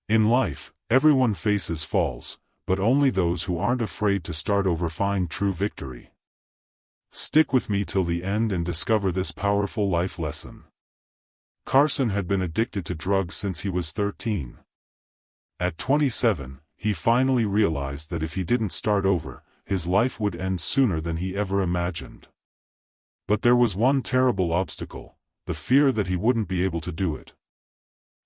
In life, everyone faces falls, but only those who aren't afraid to start over find true victory. Stick with me till the end and discover this powerful life lesson. Carson had been addicted to drugs since he was 13. At 27, he finally realized that if he didn't start over, his life would end sooner than he ever imagined. But there was one terrible obstacle: the fear that he wouldn't be able to do it.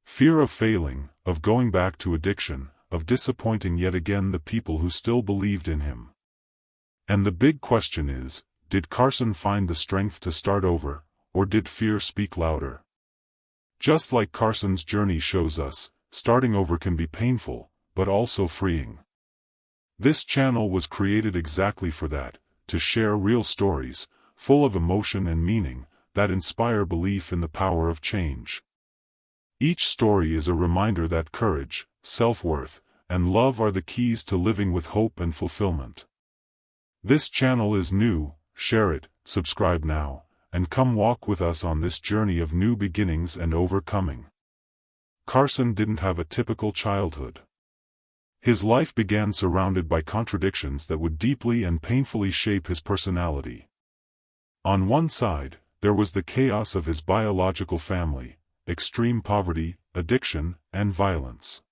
Fear of failing, of going back to addiction, of disappointing yet again the people who still believed in him. And the big question is, did Carson find the strength to start over, or did fear speak louder? Just like Carson's journey shows us, starting over can be painful, but also freeing. This channel was created exactly for that, to share real stories, full of emotion and meaning, that inspire belief in the power of change. Each story is a reminder that courage, self-worth, and love are the keys to living with hope and fulfillment. This channel is new, share it, subscribe now, and come walk with us on this journey of new beginnings and overcoming. Carson didn't have a typical childhood. His life began surrounded by contradictions that would deeply and painfully shape his personality. On one side, there was the chaos of his biological family, extreme poverty, addiction, and violence.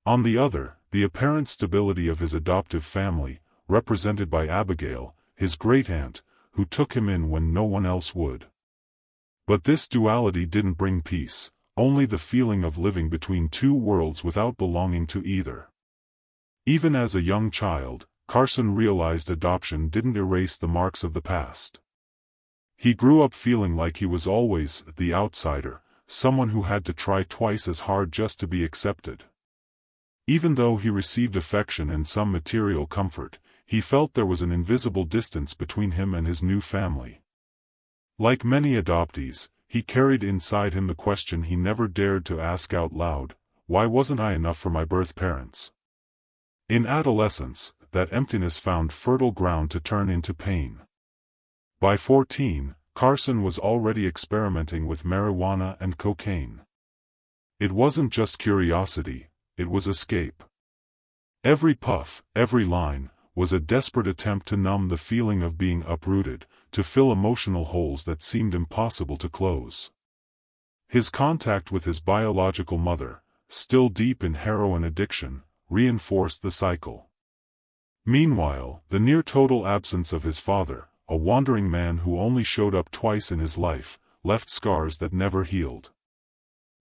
On the other, the apparent stability of his adoptive family, represented by Abigail, his great-aunt, who took him in when no one else would. But this duality didn't bring peace, only the feeling of living between two worlds without belonging to either. Even as a young child, Carson realized adoption didn't erase the marks of the past. He grew up feeling like he was always the outsider, someone who had to try twice as hard just to be accepted. Even though he received affection and some material comfort, he felt there was an invisible distance between him and his new family. Like many adoptees, he carried inside him the question he never dared to ask out loud: why wasn't I enough for my birth parents? In adolescence, that emptiness found fertile ground to turn into pain. By 14, Carson was already experimenting with marijuana and cocaine. It wasn't just curiosity, it was escape. Every puff, every line, was a desperate attempt to numb the feeling of being uprooted, to fill emotional holes that seemed impossible to close. His contact with his biological mother, still deep in heroin addiction, reinforced the cycle. Meanwhile, the near-total absence of his father, a wandering man who only showed up twice in his life, left scars that never healed.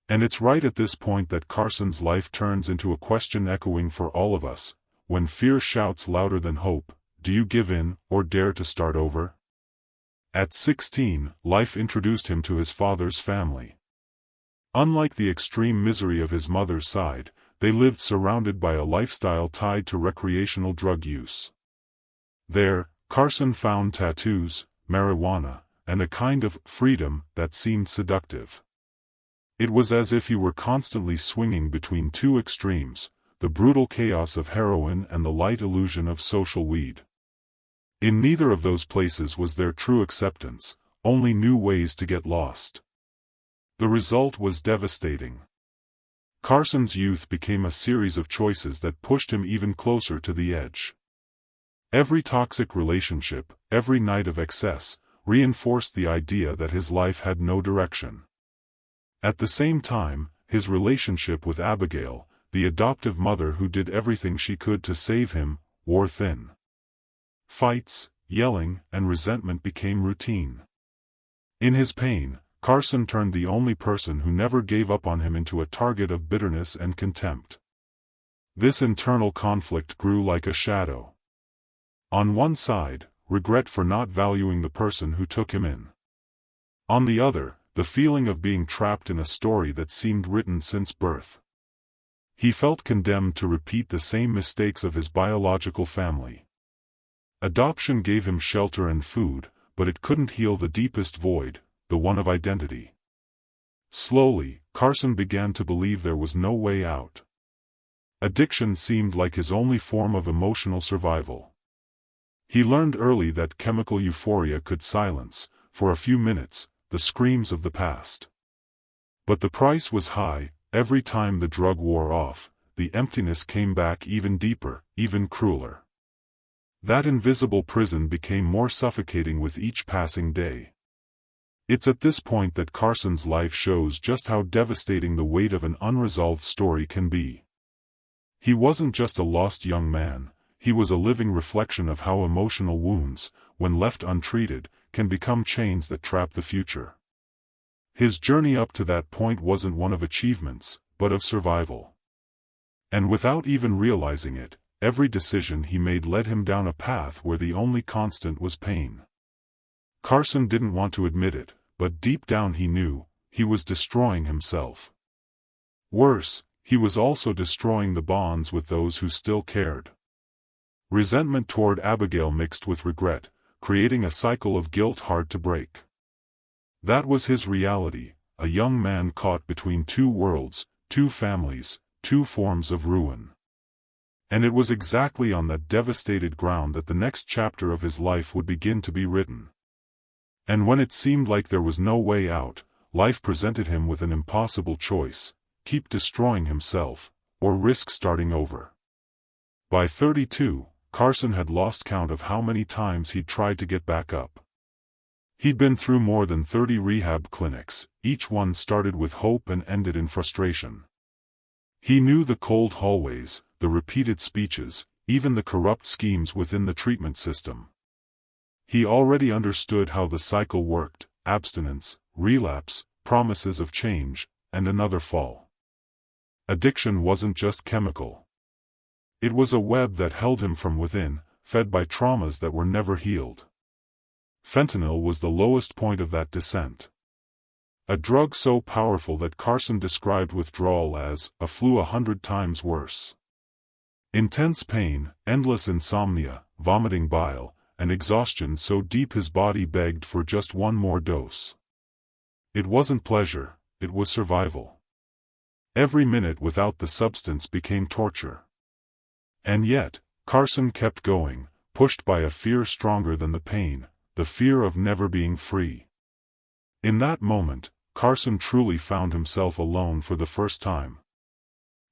And it's right at this point that Carson's life turns into a question echoing for all of us: when fear shouts louder than hope, do you give in, or dare to start over? At 16, life introduced him to his father's family. Unlike the extreme misery of his mother's side, they lived surrounded by a lifestyle tied to recreational drug use. There, Carson found tattoos, marijuana, and a kind of freedom that seemed seductive. It was as if he were constantly swinging between two extremes: the brutal chaos of heroin and the light illusion of social weed. In neither of those places was there true acceptance, only new ways to get lost. The result was devastating. Carson's youth became a series of choices that pushed him even closer to the edge. Every toxic relationship, every night of excess, reinforced the idea that his life had no direction. At the same time, his relationship with Abigail, the adoptive mother who did everything she could to save him, wore thin. Fights, yelling, and resentment became routine. In his pain, Carson turned the only person who never gave up on him into a target of bitterness and contempt. This internal conflict grew like a shadow. On one side, regret for not valuing the person who took him in. On the other, the feeling of being trapped in a story that seemed written since birth. He felt condemned to repeat the same mistakes of his biological family. Adoption gave him shelter and food, but it couldn't heal the deepest void, the one of identity. Slowly, Carson began to believe there was no way out. Addiction seemed like his only form of emotional survival. He learned early that chemical euphoria could silence, for a few minutes, the screams of the past. But the price was high: every time the drug wore off, the emptiness came back even deeper, even crueler. That invisible prison became more suffocating with each passing day. It's at this point that Carson's life shows just how devastating the weight of an unresolved story can be. He wasn't just a lost young man, he was a living reflection of how emotional wounds, when left untreated, can become chains that trap the future. His journey up to that point wasn't one of achievements, but of survival. And without even realizing it, every decision he made led him down a path where the only constant was pain. Carson didn't want to admit it, but deep down he knew, he was destroying himself. Worse, he was also destroying the bonds with those who still cared. Resentment toward Abigail mixed with regret, creating a cycle of guilt hard to break. That was his reality, a young man caught between two worlds, two families, two forms of ruin. And it was exactly on that devastated ground that the next chapter of his life would begin to be written. And when it seemed like there was no way out, life presented him with an impossible choice: keep destroying himself, or risk starting over. By 32, Carson had lost count of how many times he'd tried to get back up. He'd been through more than 30 rehab clinics, each one started with hope and ended in frustration. He knew the cold hallways, the repeated speeches, even the corrupt schemes within the treatment system. He already understood how the cycle worked: abstinence, relapse, promises of change, and another fall. Addiction wasn't just chemical. It was a web that held him from within, fed by traumas that were never healed. Fentanyl was the lowest point of that descent. A drug so powerful that Carson described withdrawal as a flu 100 times worse. Intense pain, endless insomnia, vomiting bile, and exhaustion so deep his body begged for just one more dose. It wasn't pleasure, it was survival. Every minute without the substance became torture. And yet, Carson kept going, pushed by a fear stronger than the pain, the fear of never being free. In that moment, Carson truly found himself alone for the first time.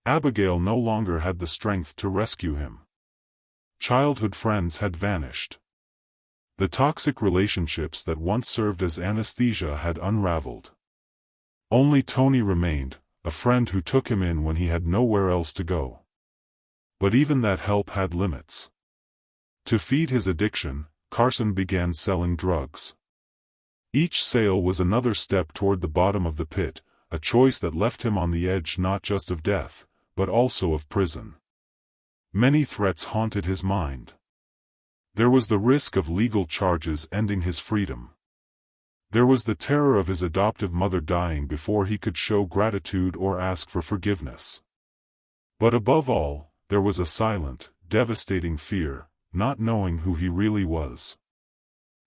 Abigail no longer had the strength to rescue him. Childhood friends had vanished. The toxic relationships that once served as anesthesia had unraveled. Only Tony remained, a friend who took him in when he had nowhere else to go. But even that help had limits. To feed his addiction, Carson began selling drugs. Each sale was another step toward the bottom of the pit, a choice that left him on the edge not just of death, but also of prison. Many threats haunted his mind. There was the risk of legal charges ending his freedom. There was the terror of his adoptive mother dying before he could show gratitude or ask for forgiveness. But above all, there was a silent, devastating fear, not knowing who he really was.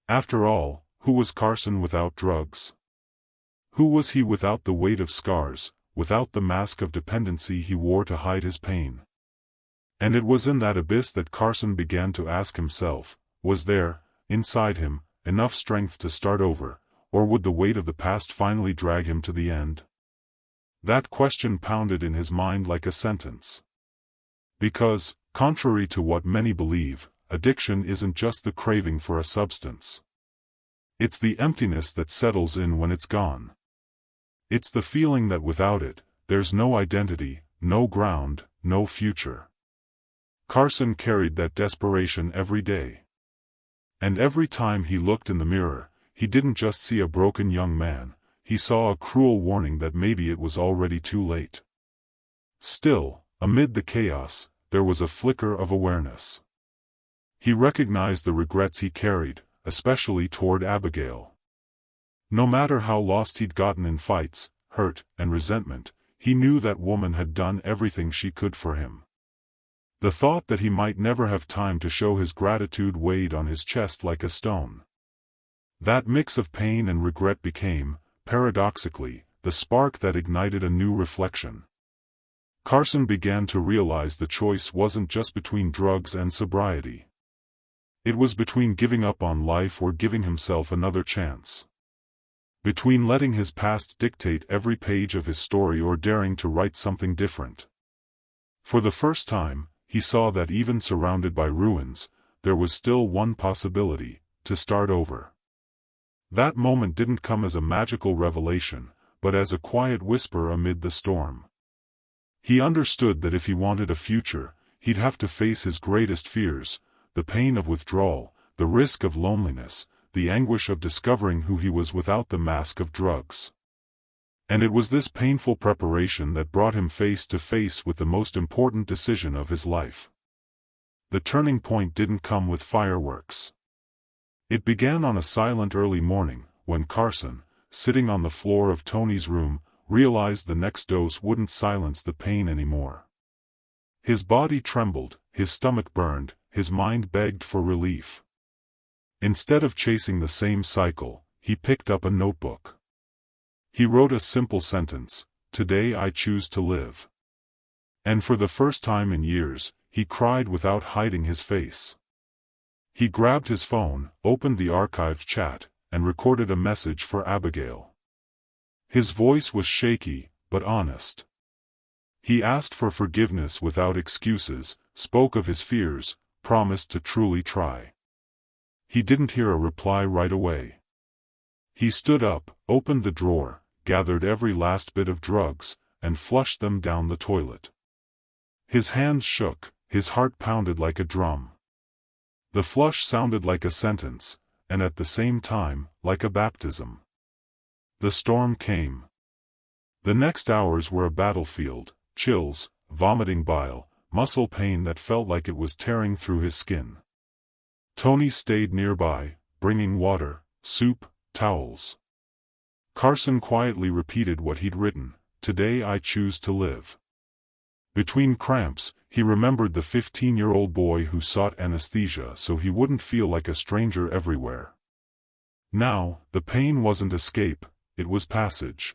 After all, who was Carson without drugs? Who was he without the weight of scars, without the mask of dependency he wore to hide his pain? And it was in that abyss that Carson began to ask himself, was there, inside him, enough strength to start over, or would the weight of the past finally drag him to the end? That question pounded in his mind like a sentence. Because, contrary to what many believe, addiction isn't just the craving for a substance. It's the emptiness that settles in when it's gone. It's the feeling that without it, there's no identity, no ground, no future. Carson carried that desperation every day. And every time he looked in the mirror, he didn't just see a broken young man, he saw a cruel warning that maybe it was already too late. Still, amid the chaos, there was a flicker of awareness. He recognized the regrets he carried, especially toward Abigail. No matter how lost he'd gotten in fights, hurt, and resentment, he knew that woman had done everything she could for him. The thought that he might never have time to show his gratitude weighed on his chest like a stone. That mix of pain and regret became, paradoxically, the spark that ignited a new reflection. Carson began to realize the choice wasn't just between drugs and sobriety. It was between giving up on life or giving himself another chance. Between letting his past dictate every page of his story or daring to write something different. For the first time, he saw that even surrounded by ruins, there was still one possibility: to start over. That moment didn't come as a magical revelation, but as a quiet whisper amid the storm. He understood that if he wanted a future, he'd have to face his greatest fears: the pain of withdrawal, the risk of loneliness, the anguish of discovering who he was without the mask of drugs. And it was this painful preparation that brought him face to face with the most important decision of his life. The turning point didn't come with fireworks. It began on a silent early morning, when Carson, sitting on the floor of Tony's room, realized the next dose wouldn't silence the pain anymore. His body trembled, his stomach burned, his mind begged for relief. Instead of chasing the same cycle, he picked up a notebook. He wrote a simple sentence: "Today I choose to live." And for the first time in years, he cried without hiding his face. He grabbed his phone, opened the archived chat, and recorded a message for Abigail. His voice was shaky, but honest. He asked for forgiveness without excuses, spoke of his fears, promised to truly try. He didn't hear a reply right away. He stood up, opened the drawer, gathered every last bit of drugs, and flushed them down the toilet. His hands shook, his heart pounded like a drum. The flush sounded like a sentence, and at the same time, like a baptism. The storm came. The next hours were a battlefield: chills, vomiting bile, muscle pain that felt like it was tearing through his skin. Tony stayed nearby, bringing water, soup, towels. Carson quietly repeated what he'd written: "Today I choose to live." Between cramps, he remembered the 15-year-old boy who sought anesthesia so he wouldn't feel like a stranger everywhere. Now, the pain wasn't escape, it was passage.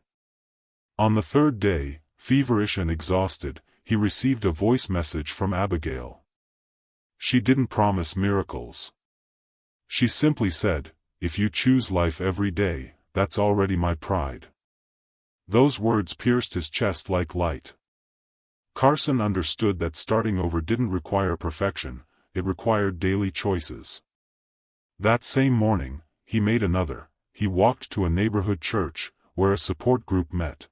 On the third day, feverish and exhausted, he received a voice message from Abigail. She didn't promise miracles. She simply said, "If you choose life every day, that's already my pride." Those words pierced his chest like light. Carson understood that starting over didn't require perfection, it required daily choices. That same morning, he made another. He walked to a neighborhood church, where a support group met.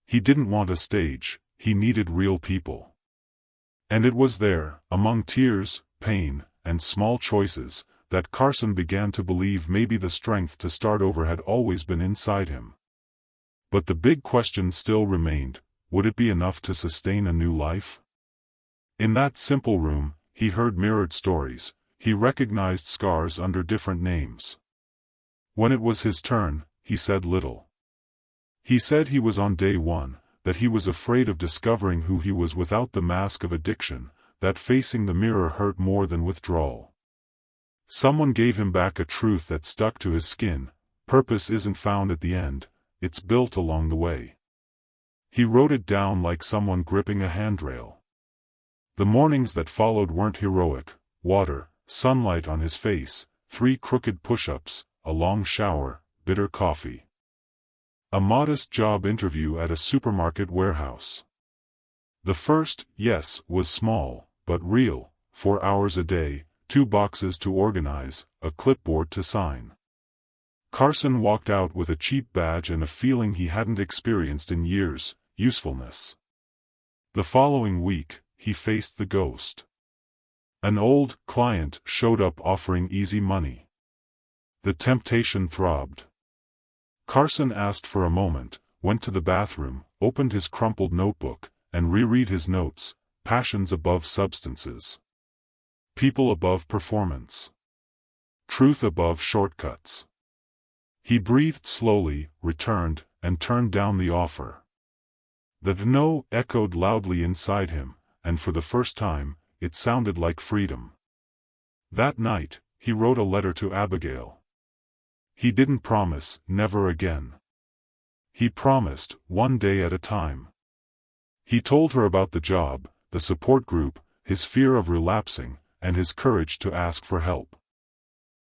He didn't want a stage, he needed real people. And it was there, among tears, pain, and small choices, that Carson began to believe maybe the strength to start over had always been inside him. But the big question still remained: would it be enough to sustain a new life? In that simple room, he heard mirrored stories, he recognized scars under different names. When it was his turn, he said little. He said he was on day one, that he was afraid of discovering who he was without the mask of addiction, that facing the mirror hurt more than withdrawal. Someone gave him back a truth that stuck to his skin: purpose isn't found at the end, it's built along the way. He wrote it down like someone gripping a handrail. The mornings that followed weren't heroic: water, sunlight on his face, 3 crooked push-ups, a long shower, bitter coffee. A modest job interview at a supermarket warehouse. The first, yes, was small, but real: 4 hours a day, 2 boxes to organize, a clipboard to sign. Carson walked out with a cheap badge and a feeling he hadn't experienced in years: usefulness. The following week, he faced the ghost. An old client showed up offering easy money. The temptation throbbed. Carson asked for a moment, went to the bathroom, opened his crumpled notebook, and reread his notes: passions above substances. People above performance. Truth above shortcuts. He breathed slowly, returned, and turned down the offer. The no echoed loudly inside him, and for the first time, it sounded like freedom. That night, he wrote a letter to Abigail. He didn't promise never again. He promised, one day at a time. He told her about the job, the support group, his fear of relapsing, and his courage to ask for help.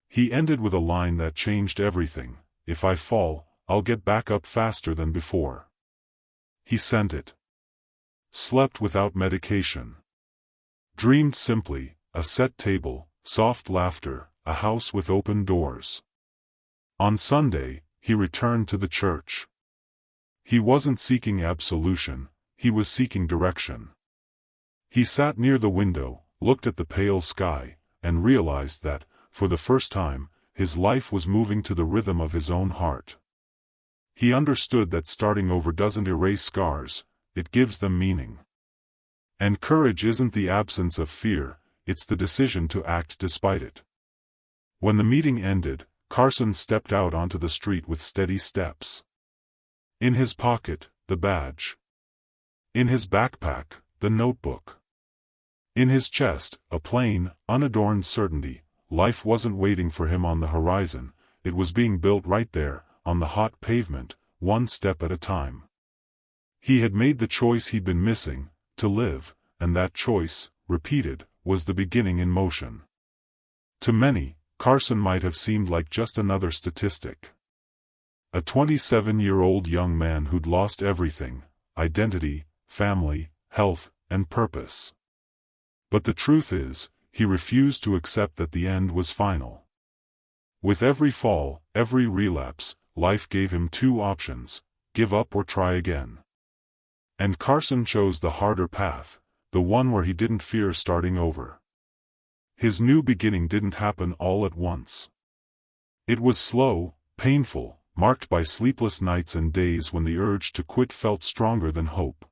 He ended with a line that changed everything: "If I fall, I'll get back up faster than before. He sent it. Slept without medication. Dreamed simply, a set table, soft laughter, a house with open doors. On Sunday, he returned to the church. He wasn't seeking absolution, he was seeking direction. He sat near the window, looked at the pale sky, and realized that, for the first time, his life was moving to the rhythm of his own heart. He understood that starting over doesn't erase scars, it gives them meaning. And courage isn't the absence of fear, it's the decision to act despite it. When the meeting ended, Carson stepped out onto the street with steady steps. In his pocket, the badge. In his backpack, the notebook. In his chest, a plain, unadorned certainty. Life wasn't waiting for him on the horizon, it was being built right there, on the hot pavement, one step at a time. He had made the choice he'd been missing, to live, and that choice, repeated, was the beginning in motion. To many, Carson might have seemed like just another statistic. A 27-year-old young man who'd lost everything, identity, family, health, and purpose. But the truth is, he refused to accept that the end was final. With every fall, every relapse, life gave him two options: give up or try again. And Carson chose the harder path, the one where he didn't fear starting over. His new beginning didn't happen all at once. It was slow, painful, marked by sleepless nights and days when the urge to quit felt stronger than hope.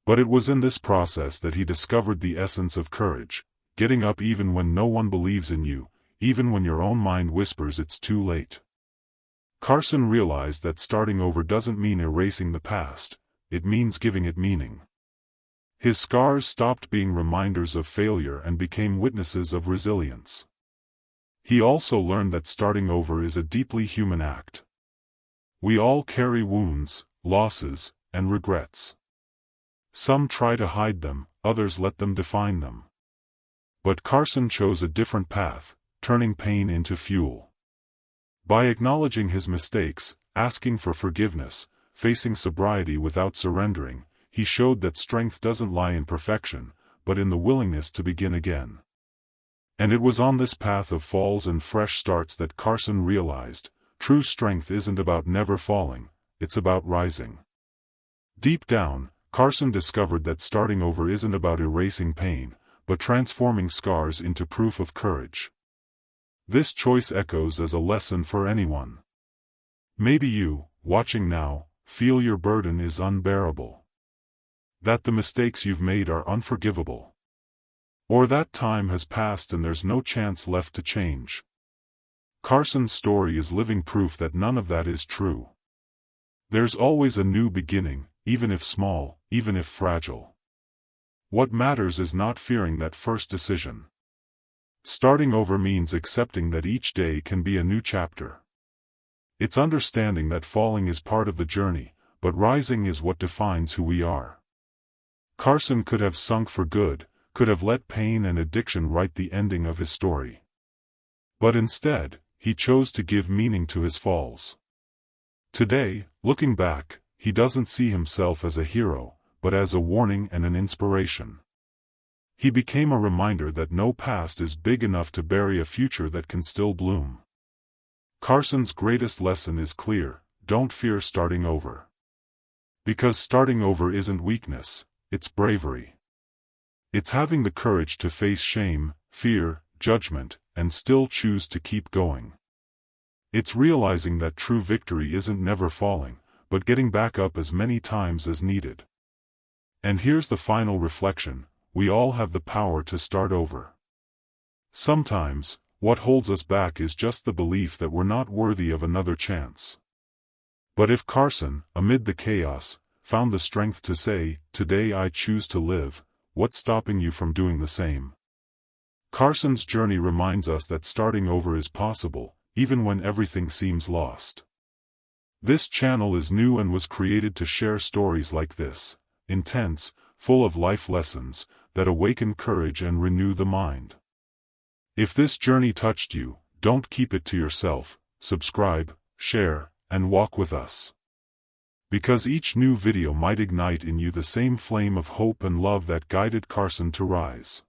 But it was in this process that he discovered the essence of courage, getting up even when no one believes in you, even when your own mind whispers it's too late. Carson realized that starting over doesn't mean erasing the past, it means giving it meaning. His scars stopped being reminders of failure and became witnesses of resilience. He also learned that starting over is a deeply human act. We all carry wounds, losses, and regrets. Some try to hide them, others let them define them. But Carson chose a different path, turning pain into fuel. By acknowledging his mistakes, asking for forgiveness, facing sobriety without surrendering, he showed that strength doesn't lie in perfection, but in the willingness to begin again. And it was on this path of falls and fresh starts that Carson realized, true strength isn't about never falling, it's about rising. Deep down, Carson discovered that starting over isn't about erasing pain, but transforming scars into proof of courage. This choice echoes as a lesson for anyone. Maybe you, watching now, feel your burden is unbearable. That the mistakes you've made are unforgivable. Or that time has passed and there's no chance left to change. Carson's story is living proof that none of that is true. There's always a new beginning, even if small, even if fragile. What matters is not fearing that first decision. Starting over means accepting that each day can be a new chapter. It's understanding that falling is part of the journey, but rising is what defines who we are. Carson could have sunk for good, could have let pain and addiction write the ending of his story. But instead, he chose to give meaning to his falls. Today, looking back, he doesn't see himself as a hero, but as a warning and an inspiration. He became a reminder that no past is big enough to bury a future that can still bloom. Carson's greatest lesson is clear: don't fear starting over. Because starting over isn't weakness, it's bravery. It's having the courage to face shame, fear, judgment, and still choose to keep going. It's realizing that true victory isn't never falling, but getting back up as many times as needed. And here's the final reflection: we all have the power to start over. Sometimes, what holds us back is just the belief that we're not worthy of another chance. But if Carson, amid the chaos, found the strength to say, "Today I choose to live," what's stopping you from doing the same? Carson's journey reminds us that starting over is possible, even when everything seems lost. This channel is new and was created to share stories like this, intense, full of life lessons, that awaken courage and renew the mind. If this journey touched you, don't keep it to yourself, subscribe, share, and walk with us. Because each new video might ignite in you the same flame of hope and love that guided Carson to rise.